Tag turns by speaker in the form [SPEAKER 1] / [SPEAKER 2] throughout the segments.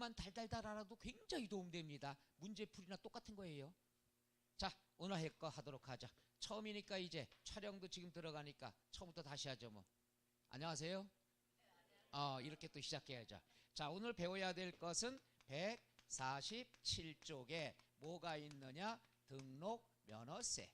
[SPEAKER 1] 이것만 달달달 알아도 굉장히 도움됩니다. 문제풀이나 똑같은 거예요. 자, 오늘 할 거 하도록 하자. 처음이니까 이제 촬영도 지금 들어가니까 처음부터 다시 하죠 뭐. 안녕하세요. 이렇게 또 시작해야죠. 자, 오늘 배워야 될 것은 147쪽에 뭐가 있느냐? 등록 면허세.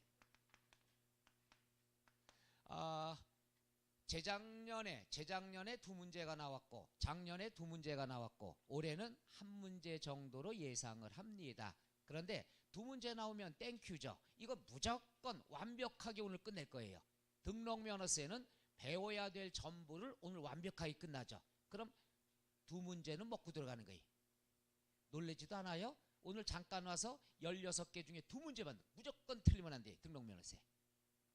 [SPEAKER 1] 재작년에 두 문제가 나왔고 작년에 두 문제가 나왔고 올해는 한 문제 정도로 예상을 합니다. 그런데 두 문제 나오면 땡큐죠. 이거 무조건 완벽하게 오늘 끝낼 거예요. 등록면허세는 배워야 될 전부를 오늘 완벽하게 끝나죠. 그럼 두 문제는 먹고 들어가는 거예요. 놀라지도 않아요? 오늘 잠깐 와서 16개 중에 두 문제만 무조건 틀리면 안 돼요. 등록면허세.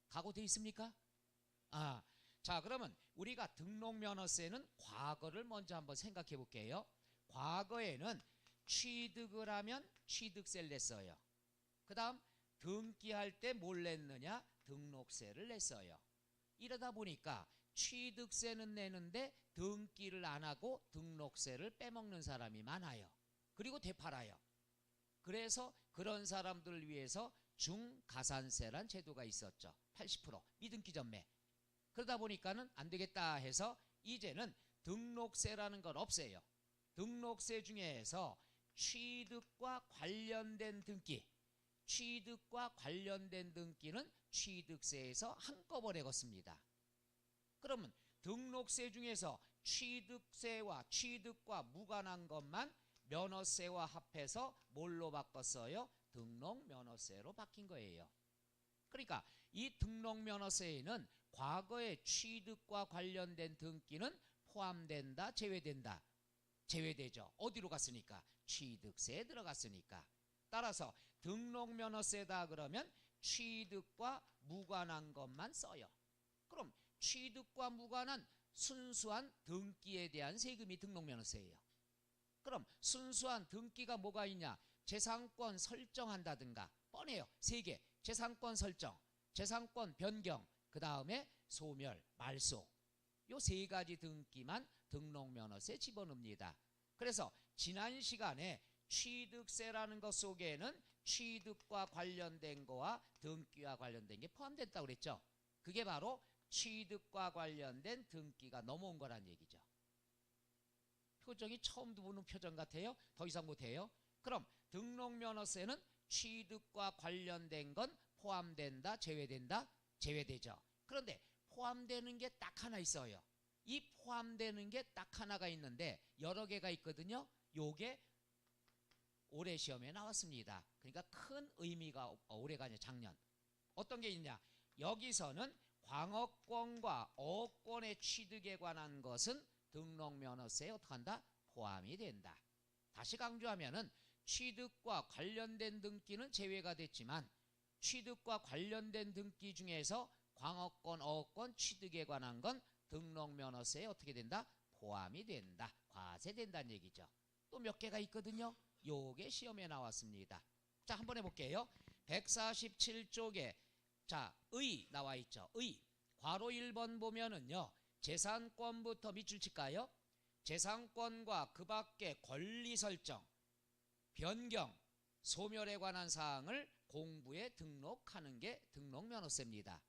[SPEAKER 1] 각오돼 있습니까? 자, 그러면 우리가 등록면허세는 과거를 먼저 한번 생각해 볼게요. 과거에는 취득을 하면 취득세를 냈어요. 그 다음 등기할 때 뭘 냈느냐? 등록세를 냈어요. 이러다 보니까 취득세는 내는데 등기를 안 하고 등록세를 빼먹는 사람이 많아요. 그리고 되팔아요. 그래서 그런 사람들을 위해서 중가산세란 제도가 있었죠. 80% 미등기 전매. 그러다 보니까는 안 되겠다 해서 이제는 등록세라는 건 없애요. 등록세 중에서 취득과 관련된 등기, 취득과 관련된 등기는 취득세에서 한꺼번에 걷습니다. 그러면 등록세 중에서 취득세와 취득과 무관한 것만 면허세와 합해서 뭘로 바꿨어요? 등록면허세로 바뀐 거예요. 그러니까 이 등록면허세에는 과거의 취득과 관련된 등기는 포함된다, 제외된다? 제외되죠. 어디로 갔으니까? 취득세에 들어갔으니까. 따라서 등록면허세다 그러면 취득과 무관한 것만 써요. 그럼 취득과 무관한 순수한 등기에 대한 세금이 등록면허세예요. 그럼 순수한 등기가 뭐가 있냐? 재산권 설정한다든가 뻔해요. 세 개. 재산권 설정, 재산권 변경, 그 다음에 소멸, 말소. 요 세 가지 등기만 등록면허세에 집어넣습니다. 그래서 지난 시간에 취득세라는 것 속에는 취득과 관련된 거와 등기와 관련된 게 포함됐다고 그랬죠. 그게 바로 취득과 관련된 등기가 넘어온 거란 얘기죠. 표정이 처음 보는 표정 같아요? 더 이상 못해요? 그럼 등록면허세는 취득과 관련된 건 포함된다, 제외된다? 제외되죠. 그런데 포함되는 게 딱 하나 있어요. 이 포함되는 게 딱 하나가 있는데 여러 개가 있거든요. 요게 올해 시험에 나왔습니다. 그러니까 큰 의미가 올해가 아니라 작년. 어떤 게 있냐? 여기서는 광어권과 어권의 취득에 관한 것은 등록면허세에 어떻게 한다? 포함이 된다. 다시 강조하면은 취득과 관련된 등기는 제외가 됐지만 취득과 관련된 등기 중에서 광어권, 어권 취득에 관한 건 등록면허세에 어떻게 된다? 포함이 된다. 과세된다는 얘기죠. 또 몇 개가 있거든요. 요게 시험에 나왔습니다. 자, 한번 해볼게요. 147쪽에 자, 의 나와 있죠. 의. 괄호 1번 보면은요. 재산권부터 밑줄 칠까요? 재산권과 그 밖의 권리 설정, 변경, 소멸에 관한 사항을 공부에 등록하는 게 등록면허세입니다.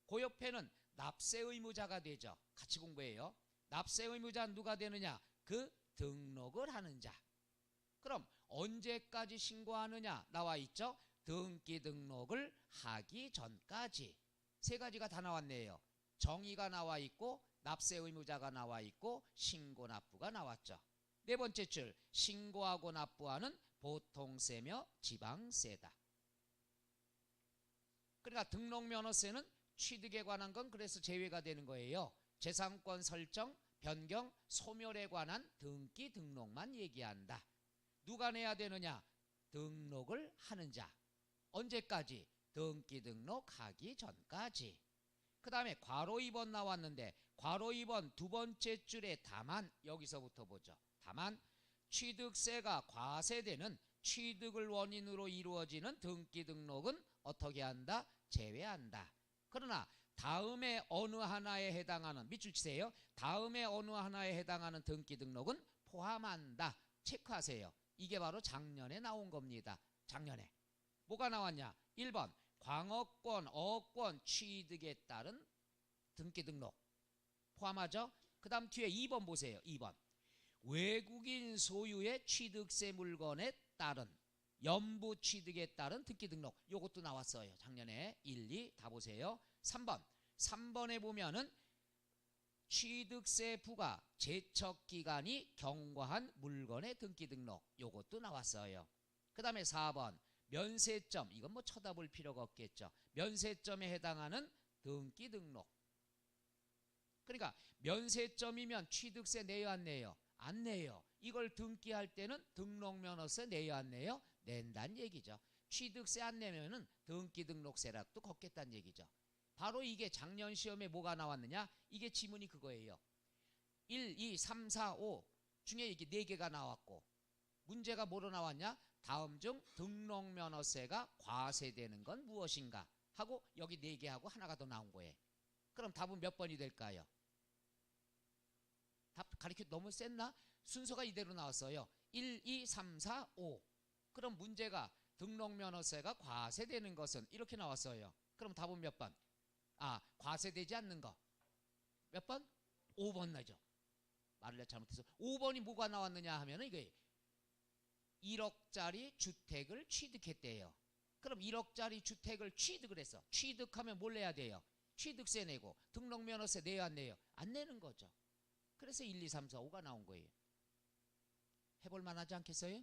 [SPEAKER 1] 그 옆에는 납세 의무자가 되죠. 같이 공부해요. 납세 의무자 누가 되느냐? 그 등록을 하는 자. 그럼 언제까지 신고하느냐? 나와 있죠. 등기 등록을 하기 전까지. 세 가지가 다 나왔네요. 정의가 나와 있고 납세 의무자가 나와 있고 신고 납부가 나왔죠. 네 번째 줄 신고하고 납부하는 보통세며 지방세다. 그러니까 등록면허세는 취득에 관한 건 그래서 제외가 되는 거예요. 재산권 설정, 변경, 소멸에 관한 등기 등록만 얘기한다. 누가 내야 되느냐? 등록을 하는 자. 언제까지? 등기 등록하기 전까지. 그 다음에 괄호 2번 나왔는데 괄호 2번 두 번째 줄에 다만 여기서부터 보죠. 다만 취득세가 과세되는 취득을 원인으로 이루어지는 등기 등록은 어떻게 한다? 제외한다. 그러나 다음에 어느 하나에 해당하는 밑줄 치세요. 다음에 어느 하나에 해당하는 등기 등록은 포함한다. 체크하세요. 이게 바로 작년에 나온 겁니다. 작년에. 뭐가 나왔냐? 1번 광어권, 어권 취득에 따른 등기 등록 포함하죠? 그 다음 뒤에 2번 보세요. 2번 외국인 소유의 취득세 물건에 따른 연부 취득에 따른 등기 등록. 요것도 나왔어요. 작년에 1, 2 다 보세요. 3번에 보면은 취득세 부과 제척기간이 경과한 물건의 등기 등록. 요것도 나왔어요. 그 다음에 4번 면세점. 이건 뭐 쳐다볼 필요가 없겠죠. 면세점에 해당하는 등기 등록. 그러니까 면세점이면 취득세 내요 안 내요? 안 내요. 이걸 등기할 때는 등록면허세 내요 안 내요? 낸다는 얘기죠. 취득세 안 내면은 등기 등록세라도 걷겠다는 얘기죠. 바로 이게 작년 시험에 뭐가 나왔느냐? 이게 지문이 그거예요. 1, 2, 3, 4, 5 중에 이게 4개가 나왔고 문제가 뭐로 나왔냐? 다음 중 등록면허세가 과세되는 건 무엇인가? 하고 여기 4개 하고 하나가 더 나온 거예요. 그럼 답은 몇 번이 될까요? 답 가르쳐 너무 셌나? 순서가 이대로 나왔어요. 1, 2, 3, 4, 5. 그럼 문제가 등록면허세가 과세되는 것은 이렇게 나왔어요. 그럼 답은 몇 번? 과세되지 않는 거. 몇 번? 5번 나죠. 말을 잘못해서 5번이 뭐가 나왔느냐 하면은 이게 1억짜리 주택을 취득했대요. 그럼 1억짜리 주택을 취득을 했어. 취득하면 뭘 내야 돼요? 취득세 내고 등록면허세 내야 안 내요? 안 내는 거죠. 그래서 1, 2, 3, 4, 5가 나온 거예요. 해볼 만하지 않겠어요?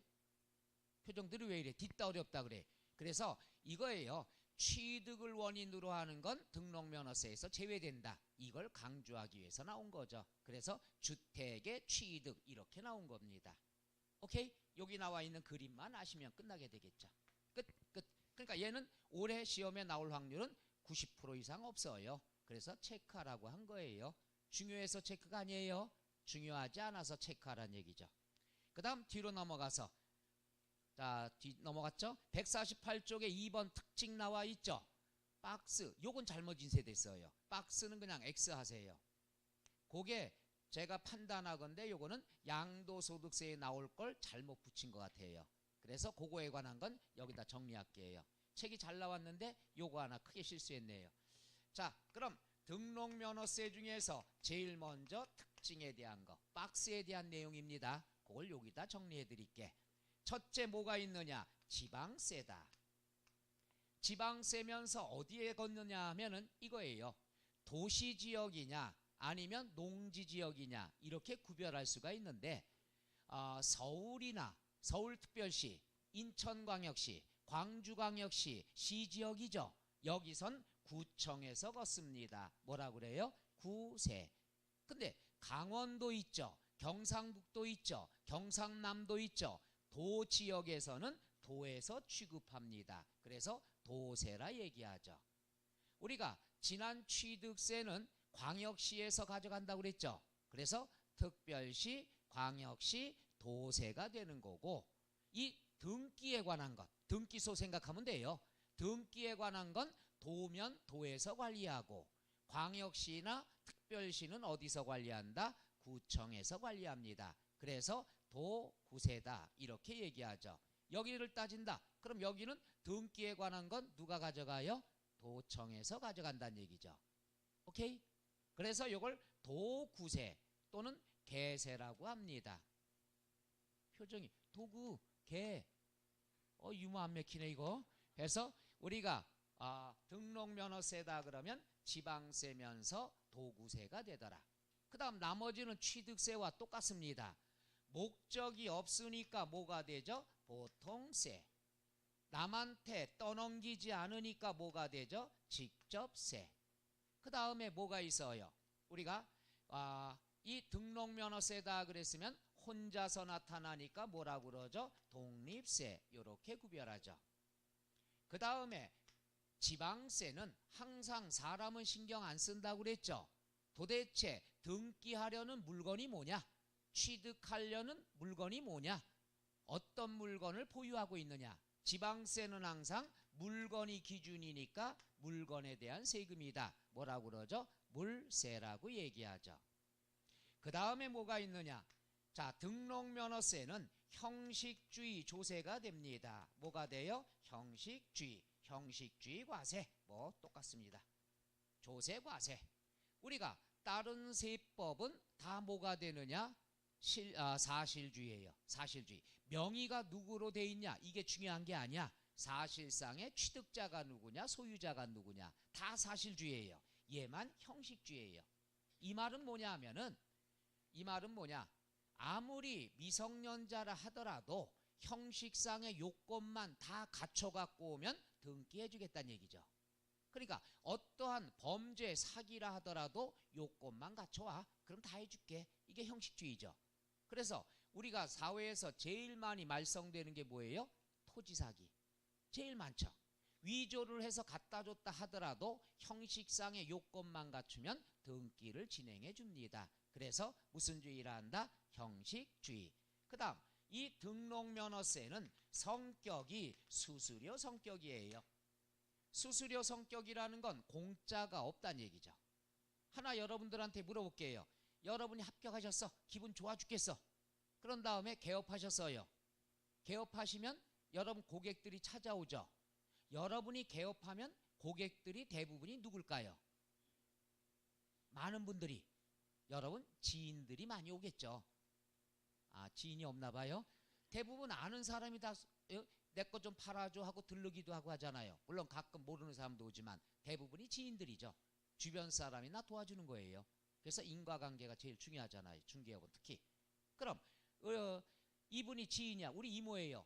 [SPEAKER 1] 표정들이 왜 이래? 뒷다 어렵다 그래. 그래서 이거예요. 취득을 원인으로 하는 건 등록면허세에서 제외된다. 이걸 강조하기 위해서 나온 거죠. 그래서 주택의 취득 이렇게 나온 겁니다. 오케이? 여기 나와 있는 그림만 아시면 끝나게 되겠죠. 끝. 그러니까 얘는 올해 시험에 나올 확률은 90% 이상 없어요. 그래서 체크하라고 한 거예요. 중요해서 체크가 아니에요. 중요하지 않아서 체크하라는 얘기죠. 그 다음 뒤로 넘어가서 넘어갔죠? 148쪽에 2번 특징 나와 있죠? 박스. 요건 잘못 인쇄됐어요. 박스는 그냥 X 하세요. 그게 제가 판단하건대 요거는 양도소득세에 나올 걸 잘못 붙인 것 같아요. 그래서 그거에 관한 건 여기다 정리할게요. 책이 잘 나왔는데 요거 하나 크게 실수했네요. 자, 그럼 등록면허세 중에서 제일 먼저 특징에 대한 거, 박스에 대한 내용입니다. 그걸 여기다 정리해 드릴게. 첫째 뭐가 있느냐? 지방세다. 지방세면서 어디에 걷느냐 하면은 이거예요. 도시지역이냐 아니면 농지지역이냐 이렇게 구별할 수가 있는데 서울이나 서울특별시, 인천광역시, 광주광역시 시지역이죠. 여기선 구청에서 걷습니다. 뭐라 그래요? 구세. 근데 강원도 있죠. 경상북도 있죠. 경상남도 있죠. 도지역에서는 도에서 취급합니다. 그래서 도세라 얘기하죠. 우리가 지난 취득세는 광역시에서 가져간다고 그랬죠. 그래서 특별시, 광역시, 도세가 되는 거고 이 등기에 관한 것, 등기소 생각하면 돼요. 등기에 관한 건 도면 도에서 관리하고 광역시나 특별시는 어디서 관리한다? 구청에서 관리합니다. 그래서 도구세다 이렇게 얘기하죠. 여기를 따진다. 그럼 여기는 등기에 관한 건 누가 가져가요? 도청에서 가져간다는 얘기죠. 오케이? 그래서 이걸 도구세 또는 개세라고 합니다. 표정이 도구, 개 유머 안 맥히네 이거. 그래서 우리가 등록면허세다 그러면 지방세면서 도구세가 되더라. 그 다음 나머지는 취득세와 똑같습니다. 목적이 없으니까 뭐가 되죠? 보통세. 남한테 떠넘기지 않으니까 뭐가 되죠? 직접세. 그 다음에 뭐가 있어요? 우리가 이 등록면허세다 그랬으면 혼자서 나타나니까 뭐라고 그러죠? 독립세. 이렇게 구별하죠. 그 다음에 지방세는 항상 사람은 신경 안 쓴다고 그랬죠. 도대체 등기하려는 물건이 뭐냐? 취득하려는 물건이 뭐냐? 어떤 물건을 보유하고 있느냐? 지방세는 항상 물건이 기준이니까 물건에 대한 세금이다. 뭐라고 그러죠? 물세라고 얘기하죠. 그 다음에 뭐가 있느냐? 자, 등록면허세는 형식주의 조세가 됩니다. 뭐가 돼요? 형식주의 과세. 뭐 똑같습니다. 조세, 과세. 우리가 다른 세법은 다 뭐가 되느냐? 사실주의예요. 사실주의. 명의가 누구로 돼 있냐? 이게 중요한 게 아니야. 사실상의 취득자가 누구냐? 소유자가 누구냐? 다 사실주의예요. 얘만 형식주의예요. 이 말은 뭐냐 하면은, 이 말은 뭐냐? 아무리 미성년자라 하더라도 형식상의 요건만 다 갖춰갖고 오면 등기해 주겠다는 얘기죠. 그러니까 어떠한 범죄 사기라 하더라도 요건만 갖춰와. 그럼 다 해줄게. 이게 형식주의죠. 그래서 우리가 사회에서 제일 많이 말썽되는 게 뭐예요? 토지 사기. 제일 많죠. 위조를 해서 갖다 줬다 하더라도 형식상의 요건만 갖추면 등기를 진행해 줍니다. 그래서 무슨 주의라 한다? 형식주의. 그 다음 이 등록면허세는 성격이 수수료 성격이에요. 수수료 성격이라는 건 공짜가 없다는 얘기죠. 하나 여러분들한테 물어볼게요. 여러분이 합격하셨어. 기분 좋아 죽겠어. 그런 다음에 개업하셨어요. 개업하시면 여러분 고객들이 찾아오죠. 여러분이 개업하면 고객들이 대부분이 누굴까요? 많은 분들이, 여러분 지인들이 많이 오겠죠. 아, 지인이 없나 봐요. 대부분 아는 사람이 다 내 거 좀 팔아줘 하고 들르기도 하고 하잖아요. 물론 가끔 모르는 사람도 오지만 대부분이 지인들이죠. 주변 사람이나 도와주는 거예요. 그래서 인과관계가 제일 중요하잖아요. 중개업은 특히. 그럼 이분이 지인이야. 우리 이모예요.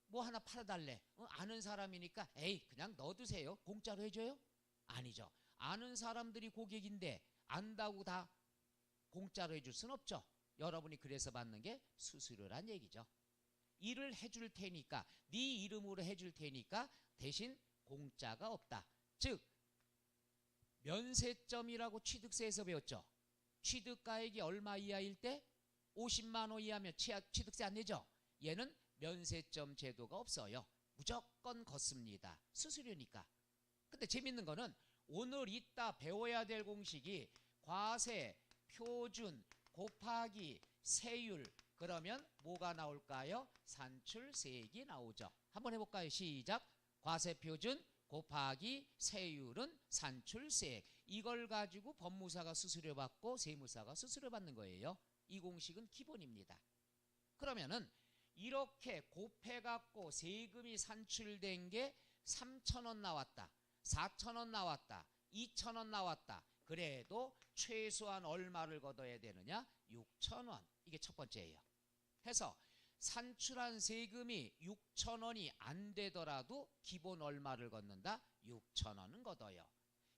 [SPEAKER 1] 뭐 하나 팔아달래. 아는 사람이니까 에이 그냥 넣어두세요. 공짜로 해줘요? 아니죠. 아는 사람들이 고객인데 안다고 다 공짜로 해줄 순 없죠. 여러분이 그래서 받는 게 수수료란 얘기죠. 일을 해줄 테니까, 네 이름으로 해줄 테니까 대신 공짜가 없다. 즉 면세점이라고 취득세에서 배웠죠. 취득가액이 얼마 이하일 때 50만 원 이하면 취득세 안 내죠. 얘는 면세점 제도가 없어요. 무조건 걷습니다. 수수료니까. 근데 재밌는 거는 오늘 이따 배워야 될 공식이 과세, 표준, 곱하기, 세율. 그러면 뭐가 나올까요? 산출세액이 나오죠. 한번 해볼까요? 시작. 과세표준 곱하기 세율은 산출세액. 이걸 가지고 법무사가 수수료 받고 세무사가 수수료 받는 거예요. 이 공식은 기본입니다. 그러면은 이렇게 곱해갖고 세금이 산출된 게 3,000원 나왔다, 4,000원 나왔다, 2,000원 나왔다. 그래도 최소한 얼마를 걷어야 되느냐? 6,000원. 이게 첫 번째예요. 해서 산출한 세금이 6,000원이 안 되더라도 기본 얼마를 걷는다? 6,000원은 걷어요.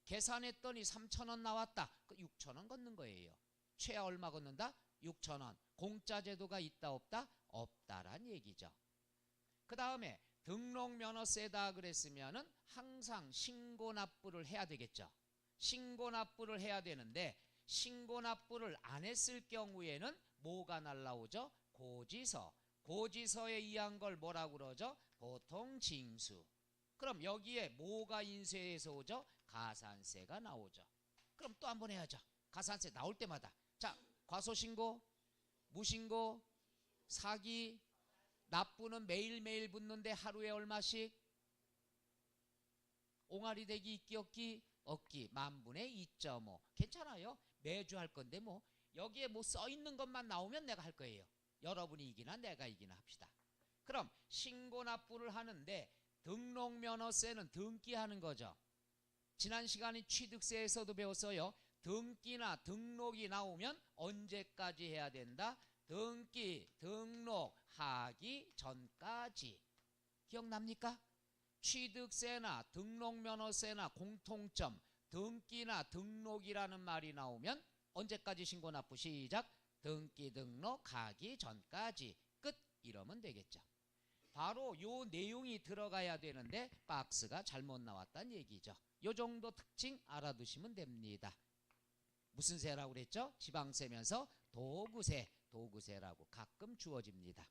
[SPEAKER 1] 계산했더니 3,000원 나왔다. 그 6,000원 걷는 거예요. 최하 얼마 걷는다? 6,000원. 공짜 제도가 있다 없다? 없다란 얘기죠. 그 다음에 등록면허세다 그랬으면은 항상 신고납부를 해야 되겠죠. 신고납부를 해야 되는데 신고납부를 안 했을 경우에는 뭐가 날라오죠? 고지서. 고지서에 의한 걸 뭐라고 그러죠? 보통 징수. 그럼 여기에 뭐가 인쇄해서 오죠? 가산세가 나오죠. 그럼 또 한 번 해야죠. 가산세 나올 때마다. 자, 과소신고, 무신고, 사기, 납부는 매일매일 붙는데 하루에 얼마씩? 옹알이 되기 있기 없기? 없기. 만분의 2.5. 괜찮아요. 매주 할 건데 뭐 여기에 뭐 써있는 것만 나오면 내가 할 거예요. 여러분이 이기나 내가 이기나 합시다. 그럼 신고납부를 하는데 등록면허세는 등기하는 거죠. 지난 시간에 취득세에서도 배웠어요. 등기나 등록이 나오면 언제까지 해야 된다? 등기, 등록하기 전까지. 기억납니까? 취득세나 등록면허세나 공통점, 등기나 등록이라는 말이 나오면 언제까지 신고납부? 시작. 등기, 등록하기 전까지. 끝. 이러면 되겠죠. 바로 요 내용이 들어가야 되는데 박스가 잘못 나왔다는 얘기죠. 요 정도 특징 알아두시면 됩니다. 무슨 세라고 그랬죠? 지방세면서 도구세, 도구세라고 가끔 주어집니다.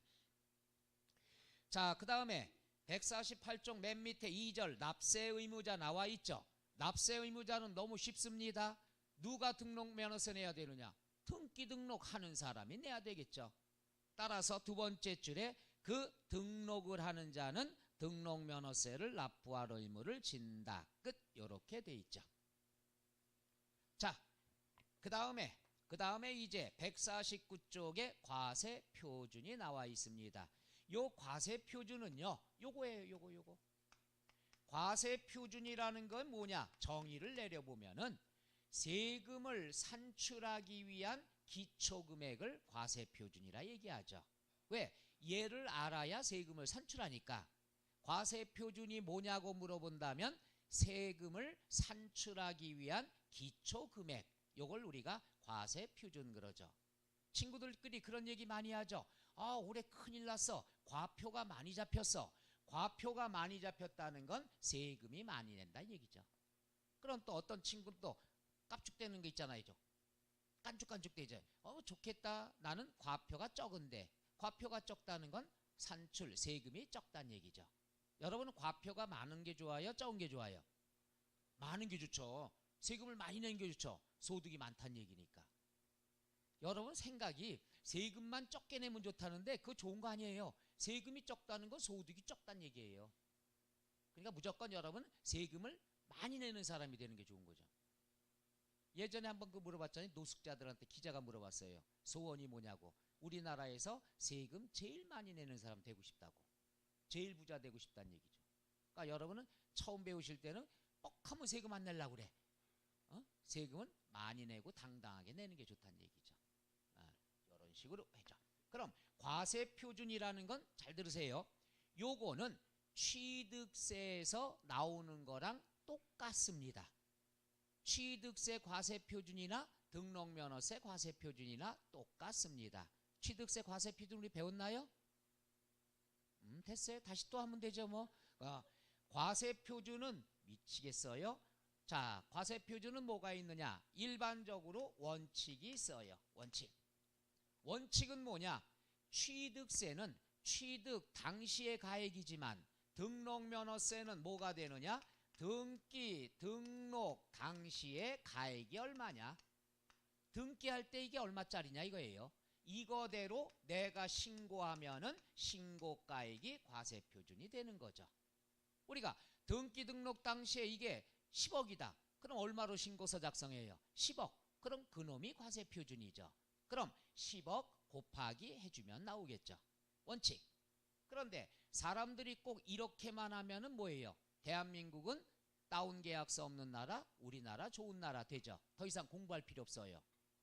[SPEAKER 1] 자, 그 다음에 148종 맨 밑에 2절 납세 의무자 나와 있죠. 납세 의무자는 너무 쉽습니다. 누가 등록면허세 내야 되느냐? 등기 등록하는 사람이 내야 되겠죠. 따라서 두 번째 줄에 그 등록을 하는 자는 등록면허세를 납부할 의무를 진다. 끝. 요렇게 돼 있죠. 자, 그 다음에 이제 149쪽에 과세 표준이 나와 있습니다. 요 과세 표준은요, 요거예요. 요거. 과세 표준이라는 건 뭐냐? 정의를 내려보면은 세금을 산출하기 위한 기초금액을 과세 표준이라 얘기하죠. 왜? 얘를 알아야 세금을 산출하니까. 과세 표준이 뭐냐고 물어본다면 세금을 산출하기 위한 기초금액, 요걸 우리가 과세 표준 그러죠. 친구들끼리 그런 얘기 많이 하죠. 아, 올해 큰일 났어. 과표가 많이 잡혔어. 과표가 많이 잡혔다는 건 세금이 많이 낸다 얘기죠. 그럼 또 어떤 친구는 또 깝죽대는 게 있잖아요. 깐죽깐죽대죠. 좋겠다. 나는 과표가 적은데. 과표가 적다는 건 산출, 세금이 적다는 얘기죠. 여러분은 과표가 많은 게 좋아요? 적은 게 좋아요? 많은 게 좋죠. 세금을 많이 내는 게 좋죠. 소득이 많다는 얘기니까. 여러분 생각이 세금만 적게 내면 좋다는데 그거 좋은 거 아니에요. 세금이 적다는 건 소득이 적다는 얘기예요. 그러니까 무조건 여러분 세금을 많이 내는 사람이 되는 게 좋은 거죠. 예전에 한번 그 물어봤잖아요. 노숙자들한테 기자가 물어봤어요. 소원이 뭐냐고. 우리나라에서 세금 제일 많이 내는 사람 되고 싶다고. 제일 부자 되고 싶다는 얘기죠. 그러니까 여러분은 처음 배우실 때는 뻑하면 세금 안 내려고 그래. 세금은 많이 내고 당당하게 내는 게 좋다는 얘기죠. 이런 식으로 해줘. 그럼 과세 표준이라는 건 잘 들으세요. 요거는 취득세에서 나오는 거랑 똑같습니다. 취득세 과세 표준이나 등록면허세 과세 표준이나 똑같습니다. 취득세 과세 표준 우리 배웠나요? 됐어요. 다시 또 하면 되죠 뭐. 과세 표준은 미치겠어요. 자, 과세 표준은 뭐가 있느냐? 일반적으로 원칙이 있어요. 원칙은 뭐냐? 취득세는 취득 당시의 가액이지만 등록면허세는 뭐가 되느냐? 등기, 등록 당시의 가액이 얼마냐? 등기할 때 이게 얼마짜리냐 이거예요. 이거대로 내가 신고하면은 신고가액이 과세표준이 되는 거죠. 우리가 등기 등록 당시에 이게 10억이다. 그럼 얼마로 신고서 작성해요? 10억. 그럼 그놈이 과세표준이죠. 그럼 10억 곱하기 해주면 나오겠죠. 원칙. 그런데 사람들이 꼭 이렇게만 하면은 뭐예요? 대한민국은 다운계약서 없는 나라, 우리나라 좋은 나라 되죠. 더 이상 공부할 필요 없어요.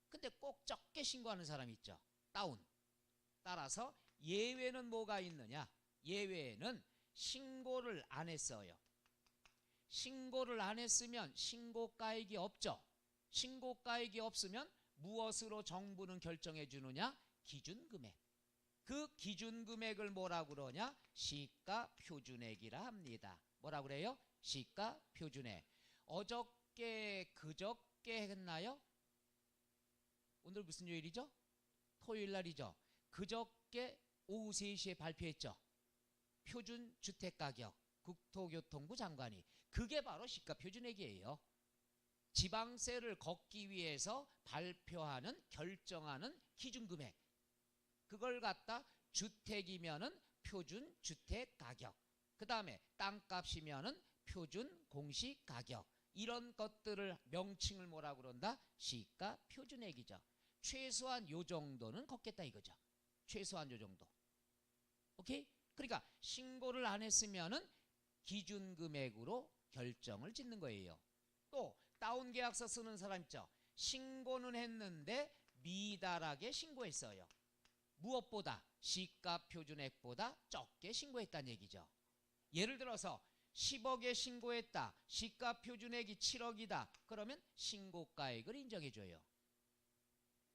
[SPEAKER 1] 근데 꼭 적게 신고하는 사람이 있죠. 다운. 따라서 예외는 뭐가 있느냐? 예외는 신고를 안 했어요. 신고를 안 했으면 신고가액이 없죠. 신고가액이 없으면 무엇으로 정부는 결정해 주느냐? 기준금액. 그 기준금액을 뭐라 그러냐? 시가표준액이라 합니다. 뭐라 그래요? 시가표준액. 어저께 그저께 했나요? 오늘 무슨 요일이죠? 토요일 날이죠. 그저께 오후 3시에 발표했죠. 표준주택가격 국토교통부 장관이. 그게 바로 시가표준액이에요. 지방세를 걷기 위해서 발표하는 결정하는 기준금액. 그걸 갖다 주택이면은 표준주택가격. 그 다음에 땅값이면은 표준공시가격. 이런 것들을 명칭을 뭐라 그런다? 시가표준액이죠. 최소한 요 정도는 걷겠다 이거죠. 최소한 요 정도. 오케이? 그러니까 신고를 안 했으면은 기준금액으로 결정을 짓는 거예요. 또 다운계약서 쓰는 사람 있죠. 신고는 했는데 미달하게 신고했어요. 무엇보다? 시가표준액보다 적게 신고했다는 얘기죠. 예를 들어서 10억에 신고했다. 시가표준액이 7억이다. 그러면 신고가액을 인정해줘요.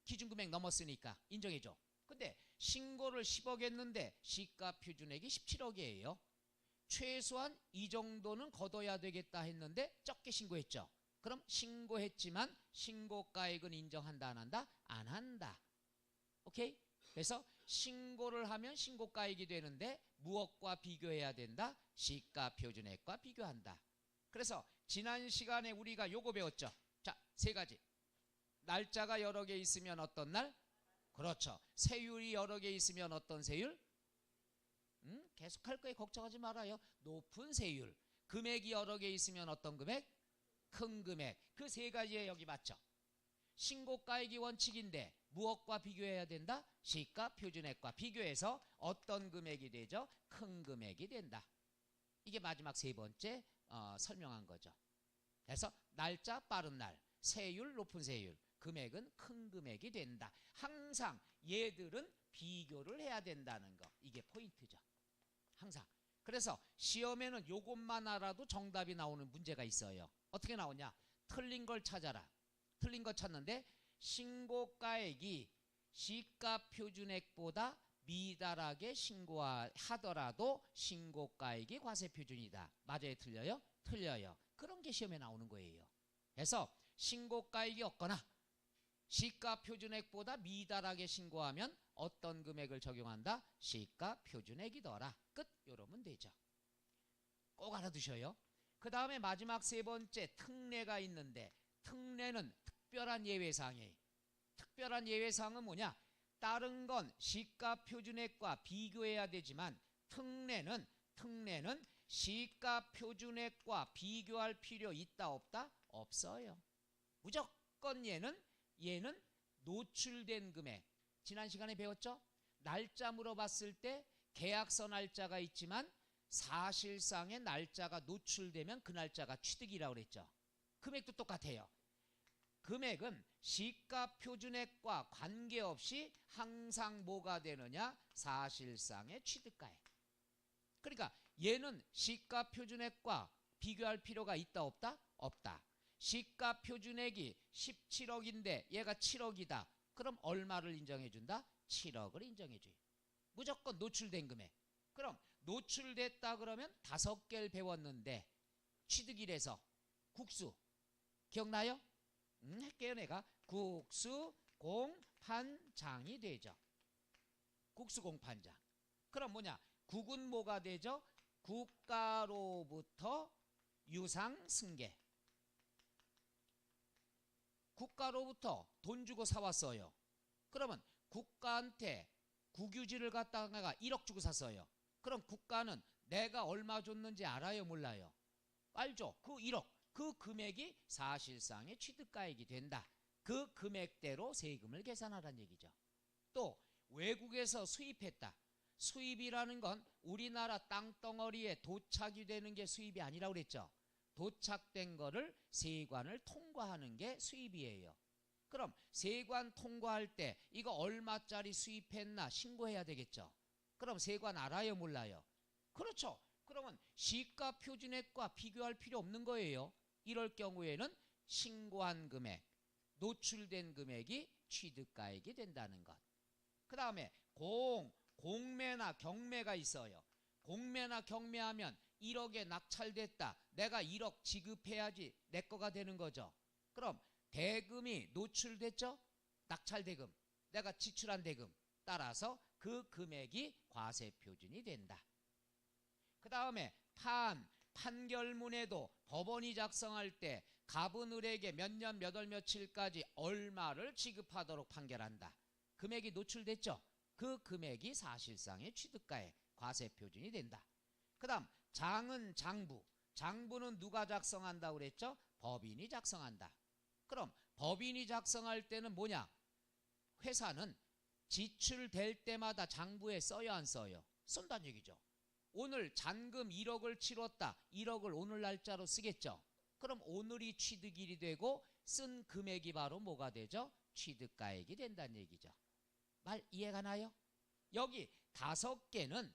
[SPEAKER 1] 기준금액 넘었으니까 인정해줘. 근데 신고를 10억 했는데 시가표준액이 17억이에요. 최소한 이 정도는 걷어야 되겠다 했는데 적게 신고했죠. 그럼 신고했지만 신고가액은 인정한다 안 한다? 안 한다. 오케이? 그래서 신고를 하면 신고가액이 되는데 무엇과 비교해야 된다? 시가표준액과 비교한다. 그래서 지난 시간에 우리가 요거 배웠죠. 자, 3가지. 날짜가 여러 개 있으면 어떤 날? 그렇죠. 세율이 여러 개 있으면 어떤 세율? 계속할 거예요. 걱정하지 말아요. 높은 세율. 금액이 여러 개 있으면 어떤 금액? 큰 금액. 그 세 가지에 여기 맞죠? 신고가액이 원칙인데 무엇과 비교해야 된다? 시가 표준액과 비교해서 어떤 금액이 되죠? 큰 금액이 된다. 이게 마지막 세 번째 설명한 거죠. 그래서 날짜 빠른 날, 세율 높은 세율, 금액은 큰 금액이 된다. 항상 얘들은 비교를 해야 된다는 거. 이게 포인트죠. 항상. 그래서 시험에는 요것만 알아도 정답이 나오는 문제가 있어요. 어떻게 나오냐? 틀린 걸 찾아라. 틀린 거 찾는데 신고가액이 시가 표준액보다 미달하게 신고하더라도 신고가액이 과세표준이다. 맞아요? 틀려요? 틀려요. 그런 게 시험에 나오는 거예요. 그래서 신고가액이 없거나 시가 표준액보다 미달하게 신고하면 어떤 금액을 적용한다? 시가 표준액이더라. 끝. 이러면 되죠. 꼭 알아두셔요. 그 다음에 마지막 세 번째 특례가 있는데 특례는 특별한 예외사항이에요. 특별한 예외사항은 뭐냐? 다른 건 시가 표준액과 비교해야 되지만 특례는 시가 표준액과 비교할 필요 있다 없다? 없어요. 무조건 얘는 노출된 금액. 지난 시간에 배웠죠? 날짜 물어봤을 때 계약서 날짜가 있지만 사실상의 날짜가 노출되면 그 날짜가 취득이라고 그랬죠. 금액도 똑같아요. 금액은 시가 표준액과 관계없이 항상 뭐가 되느냐? 사실상의 취득가액. 그러니까 얘는 시가 표준액과 비교할 필요가 있다 없다? 없다. 시가 표준액이 17억인데 얘가 7억이다. 그럼 얼마를 인정해준다? 7억을 인정해줘요. 무조건 노출된 금액. 그럼 노출됐다 그러면 5개를 배웠는데 취득일에서 국수 기억나요? 할게요. 내가 국수 공판장이 되죠. 국수 공판장. 그럼 뭐냐? 국은 뭐가 되죠? 국가로부터 유상 승계. 국가로부터 돈 주고 사왔어요. 그러면 국가한테 국유지를 갖다가 1억 주고 샀어요. 그럼 국가는 내가 얼마 줬는지 알아요? 몰라요? 알죠? 그 1억, 그 금액이 사실상의 취득가액이 된다. 그 금액대로 세금을 계산하라는 얘기죠. 또 외국에서 수입했다. 수입이라는 건 우리나라 땅덩어리에 도착이 되는 게 수입이 아니라고 그랬죠. 도착된 거를 세관을 통과하는 게 수입이에요. 그럼 세관 통과할 때 이거 얼마짜리 수입했나 신고해야 되겠죠. 그럼 세관 알아요? 몰라요? 그렇죠. 그러면 시가 표준액과 비교할 필요 없는 거예요. 이럴 경우에는 신고한 금액, 노출된 금액이 취득가액이 된다는 것. 그 다음에 공매나 경매가 있어요. 공매나 경매하면 1억에 낙찰됐다. 내가 1억 지급해야지 내 거가 되는 거죠. 그럼 대금이 노출됐죠? 낙찰대금, 내가 지출한 대금. 따라서 그 금액이 과세표준이 된다. 그 다음에 판결문에도 법원이 작성할 때 갑은 을에게 몇 년 몇 월 며칠까지 얼마를 지급하도록 판결한다. 금액이 노출됐죠? 그 금액이 사실상의 취득가액, 과세표준이 된다. 그 다음 장은 장부. 장부는 누가 작성한다고 그랬죠? 법인이 작성한다. 그럼 법인이 작성할 때는 뭐냐? 회사는 지출될 때마다 장부에 써야 안 써요? 쓴다는 얘기죠. 오늘 잔금 1억을 치렀다. 1억을 오늘 날짜로 쓰겠죠. 그럼 오늘이 취득일이 되고 쓴 금액이 바로 뭐가 되죠? 취득가액이 된다는 얘기죠. 말 이해가 나요? 여기 5개는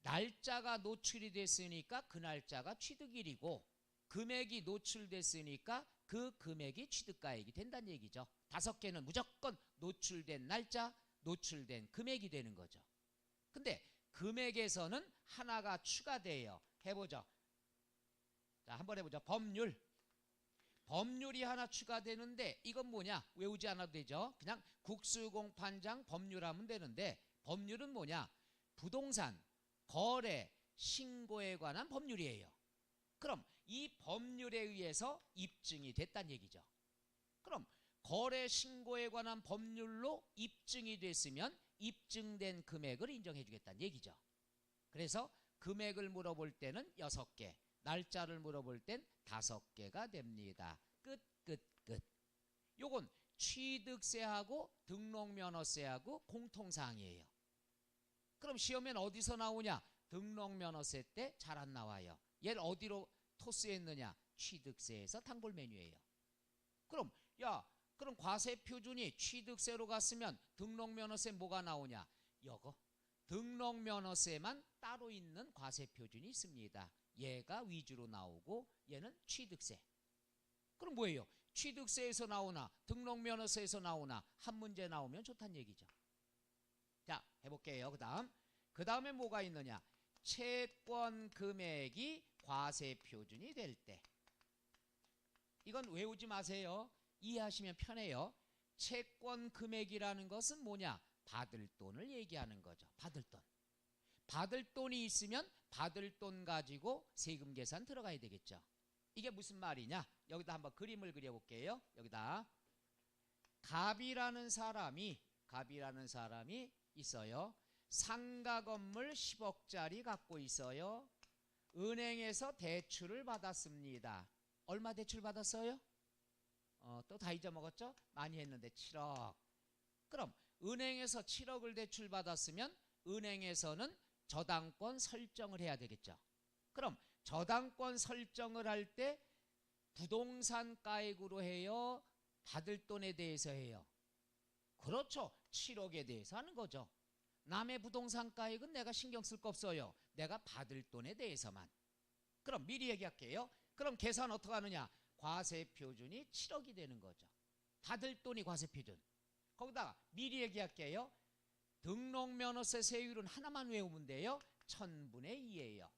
[SPEAKER 1] 날짜가 노출이 됐으니까 그 날짜가 취득일이고 금액이 노출됐으니까 그 금액이 취득가액이 된다는 얘기죠. 5개는 무조건 노출된 날짜, 노출된 금액이 되는 거죠. 근데 금액에서는 하나가 추가돼요. 해보죠. 자, 한번 해보죠. 법률. 법률이 하나 추가되는데 이건 뭐냐? 외우지 않아도 되죠. 그냥 국수공판장 법률하면 되는데 법률은 뭐냐? 부동산, 거래, 신고에 관한 법률이에요. 그럼 이 법률에 의해서 입증이 됐다는 얘기죠. 그럼 거래 신고에 관한 법률로 입증이 됐으면 입증된 금액을 인정해 주겠다는 얘기죠. 그래서 금액을 물어볼 때는 6개, 날짜를 물어볼 땐 5개가 됩니다. 끝, 끝, 끝. 요건 취득세하고 등록면허세하고 공통사항이에요. 그럼 시험엔 어디서 나오냐? 등록면허세 때 잘 안 나와요. 얘를 어디로 토스했느냐? 취득세에서 단골 메뉴예요. 그럼 그럼 과세표준이 취득세로 갔으면 등록면허세 뭐가 나오냐? 요거 등록면허세만 따로 있는 과세표준이 있습니다. 얘가 위주로 나오고 얘는 취득세. 그럼 뭐예요? 취득세에서 나오나 등록면허세에서 나오나 한 문제 나오면 좋다는 얘기죠. 자, 해볼게요. 그 다음에 뭐가 있느냐? 채권 금액이 과세표준이 될 때. 이건 외우지 마세요. 이해하시면 편해요. 채권 금액이라는 것은 뭐냐? 받을 돈을 얘기하는 거죠. 받을 돈. 받을 돈이 있으면 받을 돈 가지고 세금 계산 들어가야 되겠죠. 이게 무슨 말이냐? 여기다 한번 그림을 그려볼게요. 여기다 갑이라는 사람이 있어요. 상가 건물 10억짜리 갖고 있어요. 은행에서 대출을 받았습니다. 얼마 대출 받았어요? 또 다 잊어먹었죠? 많이 했는데 7억. 그럼 은행에서 7억을 대출 받았으면 은행에서는 저당권 설정을 해야 되겠죠. 그럼 저당권 설정을 할 때 부동산 가액으로 해요? 받을 돈에 대해서 해요? 그렇죠. 7억에 대해서 하는 거죠. 남의 부동산 가액은 내가 신경 쓸 거 없어요. 내가 받을 돈에 대해서만. 그럼 미리 얘기할게요. 그럼 계산 어떻게 하느냐? 과세표준이 7억이 되는 거죠. 받을 돈이 과세표준. 거기다가 미리 얘기할게요. 등록면허세 세율은 하나만 외우면 돼요. 1000분의 2예요.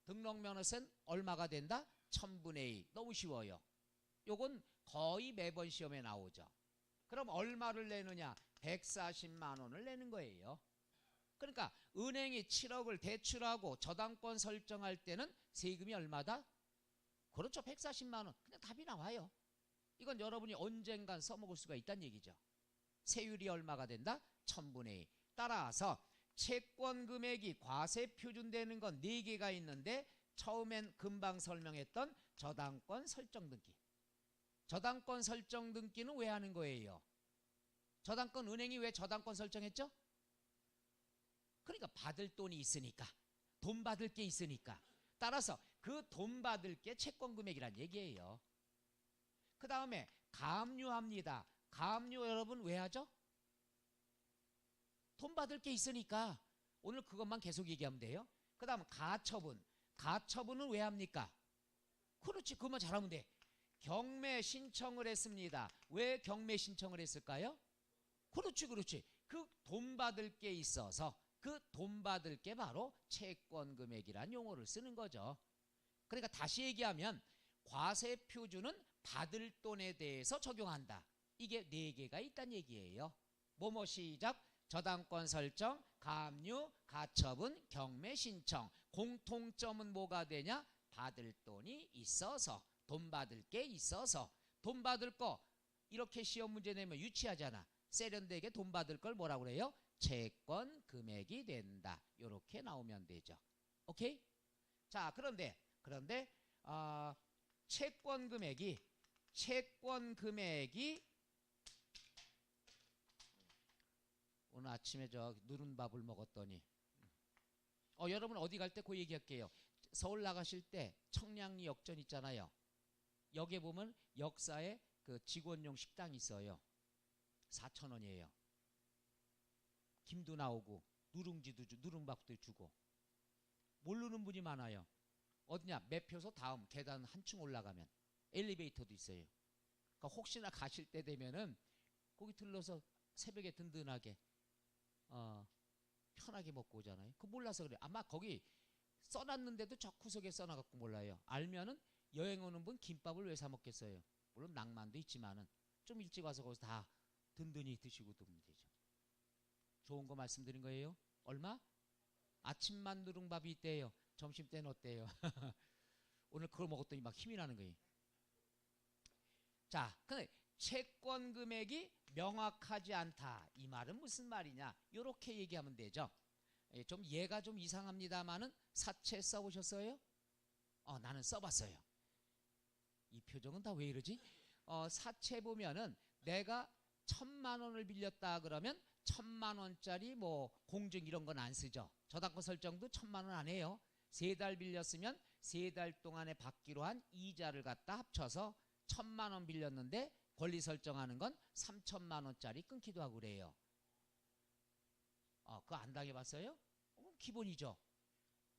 [SPEAKER 1] 등록면허세는 얼마가 된다? 1000분의 2. 너무 쉬워요. 요건 거의 매번 시험에 나오죠. 그럼 얼마를 내느냐? 140만 원을 내는 거예요. 그러니까 은행이 7억을 대출하고 저당권 설정할 때는 세금이 얼마다? 그렇죠. 140만 원. 그냥 답이 나와요. 이건 여러분이 언젠간 써먹을 수가 있다는 얘기죠. 세율이 얼마가 된다? 1000분의 2. 따라서 채권 금액이 과세 표준되는 건 4개가 있는데 처음엔 금방 설명했던 저당권 설정 등기. 저당권 설정 등기는 왜 하는 거예요? 저당권 은행이 왜 저당권 설정했죠? 그러니까 받을 돈이 있으니까. 돈 받을 게 있으니까. 따라서 그 돈 받을 게 채권 금액이란 얘기예요. 그 다음에 가압류합니다. 가압류 여러분 왜 하죠? 돈 받을 게 있으니까. 오늘 그것만 계속 얘기하면 돼요. 그 다음 가처분. 가처분은 왜 합니까? 그렇지. 그것만 잘하면 돼. 경매 신청을 했습니다. 왜 경매 신청을 했을까요? 그렇지, 그렇지. 그 돈 받을 게 있어서 그 돈 받을 게 바로 채권 금액이란 용어를 쓰는 거죠. 그러니까 다시 얘기하면 과세 표준은 받을 돈에 대해서 적용한다. 이게 4개가 있다는 얘기예요. 뭐뭐 시작? 저당권 설정, 가압류, 가처분, 경매 신청. 공통점은 뭐가 되냐? 받을 돈이 있어서, 돈 받을 게 있어서. 돈 받을 거 이렇게 시험 문제 내면 유치하잖아. 세련되게 돈 받을 걸 뭐라고 그래요? 채권 금액이 된다. 이렇게 나오면 되죠. 오케이? 자, 그런데 채권 금액이 오늘 아침에 저 누른 밥을 먹었더니 여러분 어디 갈 때 그 얘기할게요. 서울 나가실 때 청량리 역전 있잖아요. 여기에 보면 역사에 그 직원용 식당이 있어요. 4,000원이에요. 김도 나오고 누룽지도 누룽밥도 주고. 모르는 분이 많아요. 어디냐? 매표소 다음 계단 한층 올라가면 엘리베이터도 있어요. 그러니까 혹시나 가실 때 되면은 거기 들러서 새벽에 든든하게 편하게 먹고 오잖아요. 그거 몰라서 그래. 아마 거기 써놨는데도 저 구석에 써놔갖고 몰라요. 알면은 여행 오는 분 김밥을 왜 사 먹겠어요? 물론 낭만도 있지만은 좀 일찍 와서 거기서 다 든든히 드시고 두면 되죠. 좋은 거 말씀드린 거예요. 얼마? 아침만 누룽밥이 있대요. 점심 때는 어때요? 오늘 그걸 먹었더니 막 힘이 나는 거예요. 자, 근데 채권 금액이 명확하지 않다. 이 말은 무슨 말이냐? 이렇게 얘기하면 되죠. 좀 얘가 좀 이상합니다만은 사채 써보셨어요? 나는 써봤어요. 이 표정은 다 왜 이러지? 사채 보면은 내가 1,000만 원을 빌렸다 그러면 1,000만 원짜리 뭐 공증 이런 건 안 쓰죠. 저당권 설정도 1,000만 원 안 해요. 3달 빌렸으면 3달 동안에 받기로 한 이자를 갖다 합쳐서 1,000만 원 빌렸는데 권리 설정하는 건 3,000만 원짜리 끊기도 하고 그래요. 그거 안 당해봤어요? 기본이죠.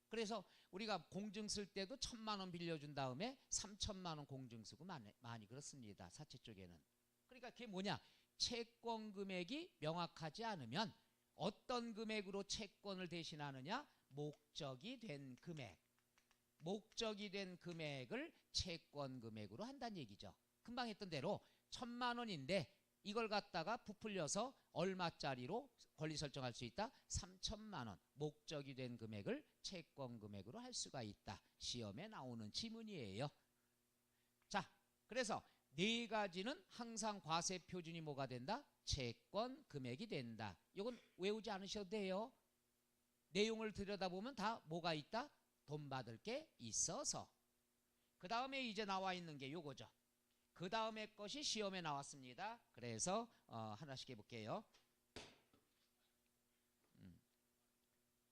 [SPEAKER 1] 그래서 우리가 공증 쓸 때도 1,000만 원 빌려준 다음에 3,000만 원 공증 쓰고 많이 그렇습니다. 사채 쪽에는. 그러니까 그게 뭐냐? 채권 금액이 명확하지 않으면 어떤 금액으로 채권을 대신하느냐? 목적이 된 금액. 목적이 된 금액을 채권 금액으로 한다는 얘기죠. 금방 했던 대로 1,000만 원인데 이걸 갖다가 부풀려서 얼마짜리로 권리 설정할 수 있다? 3,000만 원. 목적이 된 금액을 채권 금액으로 할 수가 있다. 시험에 나오는 지문이에요. 자, 그래서 네 가지는 항상 과세 표준이 뭐가 된다? 채권 금액이 된다. 이건 외우지 않으셔도 돼요. 내용을 들여다보면 다 뭐가 있다? 돈 받을 게 있어서. 그 다음에 이제 나와 있는 게 요거죠. 그 다음에 것이 시험에 나왔습니다. 그래서 하나씩 해볼게요.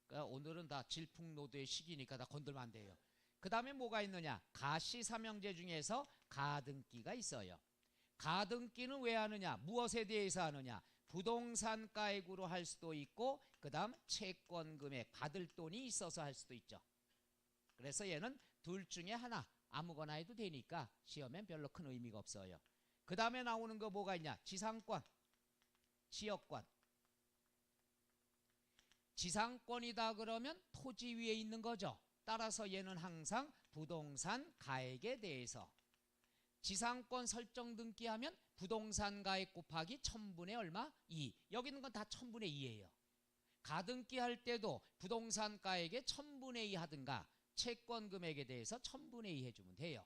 [SPEAKER 1] 그러니까 오늘은 다 질풍노도의 시기니까 다 건들면 안 돼요. 그 다음에 뭐가 있느냐? 가시삼형제 중에서 가등기가 있어요. 가등기는 왜 하느냐? 무엇에 대해서 하느냐? 부동산 가액으로 할 수도 있고 그 다음 채권 금액 받을 돈이 있어서 할 수도 있죠. 그래서 얘는 둘 중에 하나 아무거나 해도 되니까 시험엔 별로 큰 의미가 없어요. 그 다음에 나오는 거 뭐가 있냐? 지상권, 지역권. 지상권이다 그러면 토지 위에 있는 거죠. 따라서 얘는 항상 부동산 가액에 대해서 지상권 설정 등기하면 부동산 가액 곱하기 1,000분의 얼마? 2. 여기 있는 건 다 1,000분의 2예요. 가등기 할 때도 부동산 가액의 1,000분의 2 하든가 채권 금액에 대해서 1,000분의 2 해주면 돼요.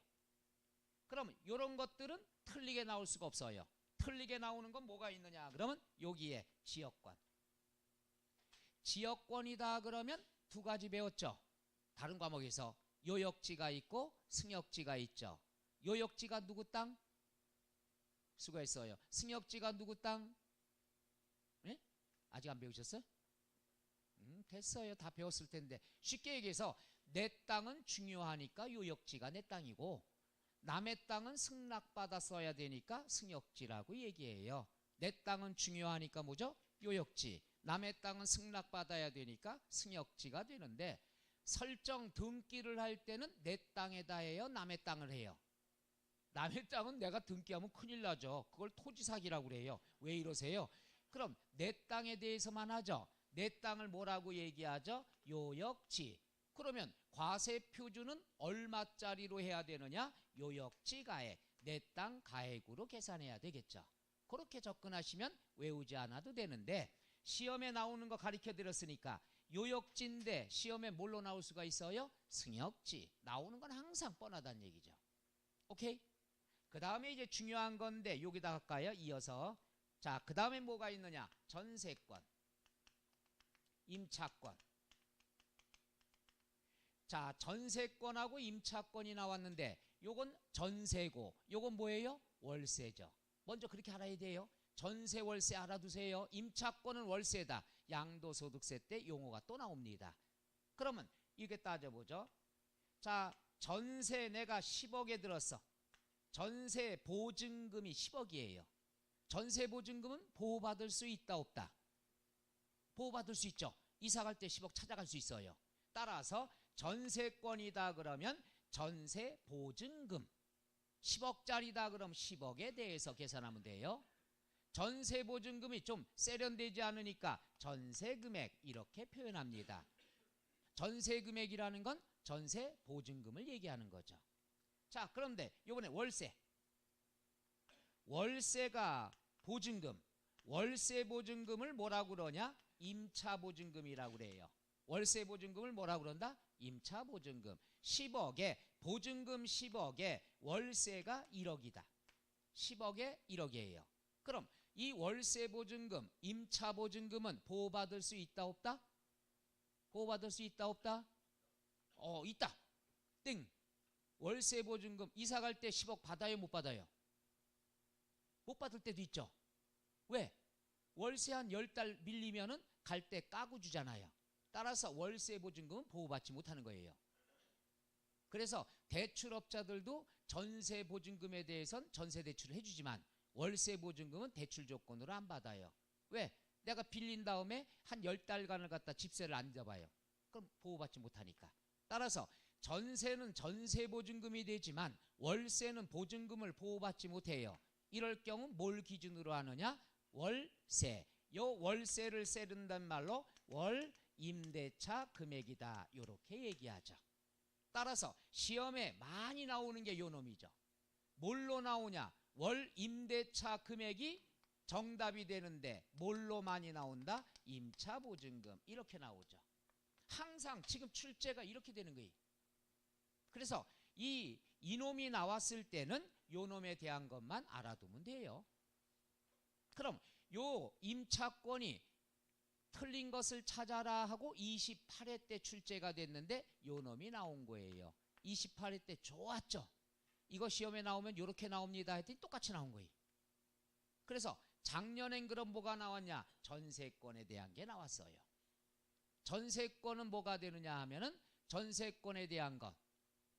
[SPEAKER 1] 그러면 이런 것들은 틀리게 나올 수가 없어요. 틀리게 나오는 건 뭐가 있느냐? 그러면 여기에 지역권. 지역권이다 그러면 두 가지 배웠죠. 다른 과목에서 요역지가 있고 승역지가 있죠. 요역지가 누구 땅? 수고했어요. 승역지가 누구 땅? 네? 아직 안 배우셨어요? 됐어요. 다 배웠을 텐데. 쉽게 얘기해서 내 땅은 중요하니까 요역지가 내 땅이고 남의 땅은 승낙받아 써야 되니까 승역지라고 얘기해요. 내 땅은 중요하니까 뭐죠? 요역지. 남의 땅은 승낙받아야 되니까 승역지가 되는데 설정 등기를 할 때는 내 땅에다 해요? 남의 땅을 해요? 남의 땅은 내가 등기하면 큰일 나죠. 그걸 토지 사기라고 그래요. 왜 이러세요? 그럼 내 땅에 대해서만 하죠. 내 땅을 뭐라고 얘기하죠? 요역지. 그러면 과세 표준은 얼마짜리로 해야 되느냐? 요역지 가액. 내 땅 가액으로 계산해야 되겠죠. 그렇게 접근하시면 외우지 않아도 되는데 시험에 나오는 거 가르쳐 드렸으니까 요역지인데 시험에 뭘로 나올 수가 있어요? 승역지. 나오는 건 항상 뻔하다는 얘기죠. 오케이? 그 다음에 이제 중요한 건데 여기다 할까요? 이어서. 자, 그 다음에 뭐가 있느냐? 전세권, 임차권. 자, 전세권하고 임차권이 나왔는데 요건 전세고 요건 뭐예요? 월세죠. 먼저 그렇게 알아야 돼요. 전세 월세 알아두세요. 임차권은 월세다. 양도소득세 때 용어가 또 나옵니다. 그러면 이게 따져보죠. 자, 전세 내가 10억에 들었어. 전세 보증금이 10억이에요. 전세 보증금은 보호받을 수 있다 없다? 보호받을 수 있죠. 이사 갈 때 10억 찾아갈 수 있어요. 따라서 전세권이다 그러면 전세 보증금 10억짜리다 그럼 10억에 대해서 계산하면 돼요. 전세 보증금이 좀 세련되지 않으니까 전세 금액 이렇게 표현합니다. 전세 금액이라는 건 전세 보증금을 얘기하는 거죠. 자, 그런데 이번에 월세. 월세가 보증금. 월세 보증금을 뭐라고 그러냐? 임차 보증금이라고 그래요. 월세 보증금을 뭐라고 그런다? 임차 보증금. 10억에 보증금 10억에 월세가 1억이다. 10억에 1억이에요. 그럼 이 월세 보증금, 임차 보증금은 보호받을 수 있다 없다? 보호받을 수 있다 없다? 있다. 땡. 월세 보증금 이사 갈 때 10억 받아요 못 받아요? 못 받을 때도 있죠. 왜? 월세 한 10달 밀리면은 갈 때 까고 주잖아요. 따라서 월세 보증금은 보호받지 못하는 거예요. 그래서 대출업자들도 전세 보증금에 대해선 전세 대출을 해주지만 월세 보증금은 대출 조건으로 안 받아요. 왜? 내가 빌린 다음에 한 10달간을 갖다 집세를 안 잡아요. 그럼 보호받지 못하니까. 따라서 전세는 전세 보증금이 되지만 월세는 보증금을 보호받지 못해요. 이럴 경우 뭘 기준으로 하느냐? 월세. 요 월세를 세른단 말로 월 임대차 금액이다. 이렇게 얘기하죠. 따라서 시험에 많이 나오는 게 요 놈이죠. 뭘로 나오냐? 월 임대차 금액이 정답이 되는데 뭘로 많이 나온다? 임차 보증금. 이렇게 나오죠. 항상 지금 출제가 이렇게 되는 거예요. 그래서 이놈이 나왔을 때는 요 놈에 대한 것만 알아두면 돼요. 그럼 요 임차권이 틀린 것을 찾아라 하고 28회 때 출제가 됐는데 요 놈이 나온 거예요. 28회 때 좋았죠. 이거 시험에 나오면 이렇게 나옵니다 했더니 똑같이 나온 거예요. 그래서 작년엔 그럼 뭐가 나왔냐? 전세권에 대한 게 나왔어요. 전세권은 뭐가 되느냐 하면은 전세권에 대한 것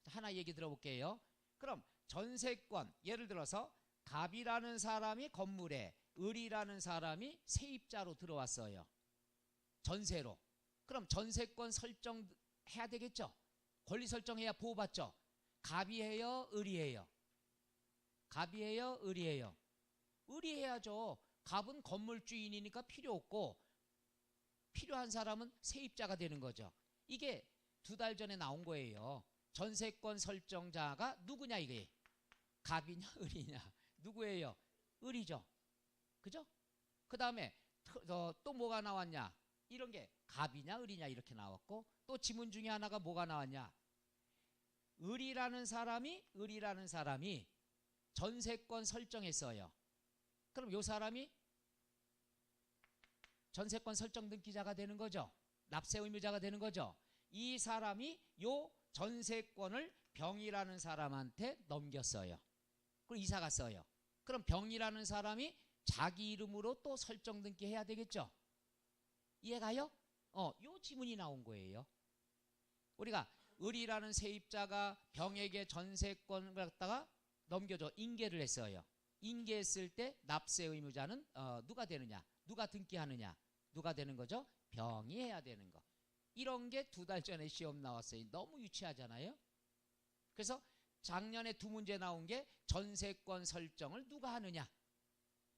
[SPEAKER 1] 하나 얘기 들어볼게요. 그럼 전세권 예를 들어서 갑이라는 사람이 건물에 을이라는 사람이 세입자로 들어왔어요. 전세로. 그럼 전세권 설정해야 되겠죠. 권리 설정해야 보호받죠. 갑이 해요? 을이 해요? 갑이 해요? 을이 해요? 을이 해야죠. 갑은 건물 주인이니까 필요 없고 필요한 사람은 세입자가 되는 거죠. 이게 2달 전에 나온 거예요. 전세권 설정자가 누구냐 이게? 갑이냐 을이냐? 누구예요? 을이죠. 그죠? 그 다음에 또 뭐가 나왔냐? 이런 게 갑이냐 을이냐 이렇게 나왔고 또 지문 중에 하나가 뭐가 나왔냐? 을이라는 사람이 전세권 설정했어요. 그럼 요 사람이 전세권 설정 등기자가 되는 거죠. 납세 의무자가 되는 거죠. 이 사람이 요 전세권을 병이라는 사람한테 넘겼어요. 그리고 이사 갔어요. 그럼 병이라는 사람이 자기 이름으로 또 설정 등기 해야 되겠죠. 이해가요? 요 지문이 나온 거예요. 우리가 을이라는 세입자가 병에게 전세권을 갖다가 넘겨줘 인계를 했어요. 인계했을 때 납세 의무자는 누가 되느냐? 누가 등기하느냐? 누가 되는 거죠? 병이 해야 되는 거. 이런 게 2달 전에 시험 나왔어요. 너무 유치하잖아요. 그래서 작년에 2문제 나온 게 전세권 설정을 누가 하느냐?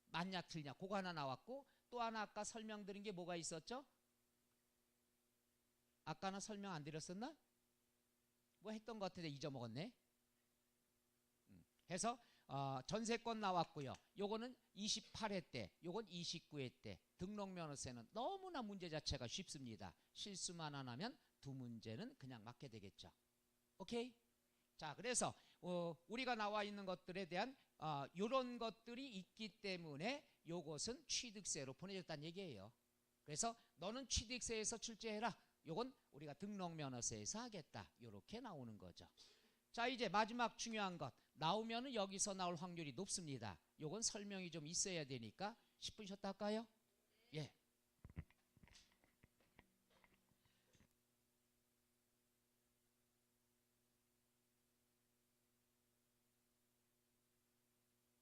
[SPEAKER 1] 맞냐 틀냐? 그거 하나 나왔고 또 하나 아까 설명드린 게 뭐가 있었죠? 아까는 설명 안 드렸었나? 뭐 했던 것 같은데 잊어먹었네. 해서 전세권 나왔고요. 요거는 28회 때, 요건 29회 때. 등록면허세는 너무나 문제 자체가 쉽습니다. 실수만 안 하면 2문제는 그냥 맞게 되겠죠. 오케이? 자, 그래서 우리가 나와 있는 것들에 대한 요런 것들이 있기 때문에 요것은 취득세로 보내줬다는 얘기예요. 그래서 너는 취득세에서 출제해라. 요건 우리가 등록면허세에서 하겠다. 요렇게 나오는 거죠. 자, 이제 마지막 중요한 것 나오면은 여기서 나올 확률이 높습니다. 요건 설명이 좀 있어야 되니까 10분 쉬었다 할까요? 예.